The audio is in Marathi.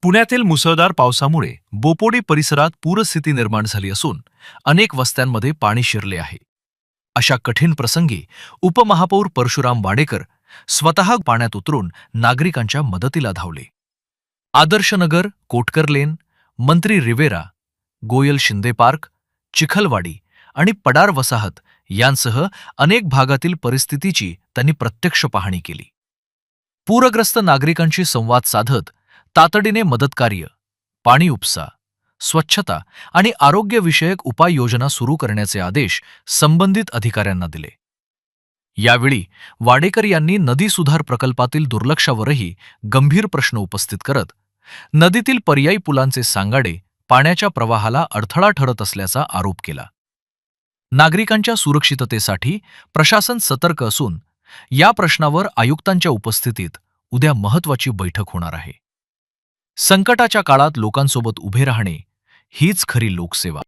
पुण्यातील मुसळधार पावसामुळे बोपोडी परिसरात पूरस्थिती निर्माण झाली असून अनेक वस्त्यांमध्ये पाणी शिरले आहे. अशा कठीण प्रसंगी उपमहापौर परशुराम वाडेकर स्वतः पाण्यात उतरून नागरिकांच्या मदतीला धावले. आदर्शनगर, कोटकर लेन, मंत्री रिवेरा, गोयल शिंदे पार्क, चिखलवाडी आणि पडार वसाहत यांसह अनेक भागातील परिस्थितीची त्यांनी प्रत्यक्ष पाहणी केली. पूरग्रस्त नागरिकांशी संवाद साधत तातडीने मदतकार्य, पाणी उपसा, स्वच्छता आणि आरोग्यविषयक उपाययोजना सुरू करण्याचे आदेश संबंधित अधिकाऱ्यांना दिले. यावेळी वाडेकर यांनी नदी सुधार प्रकल्पातील दुर्लक्षावरही गंभीर प्रश्न उपस्थित करत नदीतील पर्यायी पुलांचे सांगाडे पाण्याच्या प्रवाहाला अडथळा ठरत असल्याचा आरोप केला. नागरिकांच्या सुरक्षिततेसाठी प्रशासन सतर्क असून या प्रश्नावर आयुक्तांच्या उपस्थितीत उद्या महत्त्वाची बैठक होणार आहे. संकटाच्या काळात लोकांसोबत उभे राहणे हीच खरी लोकसेवा.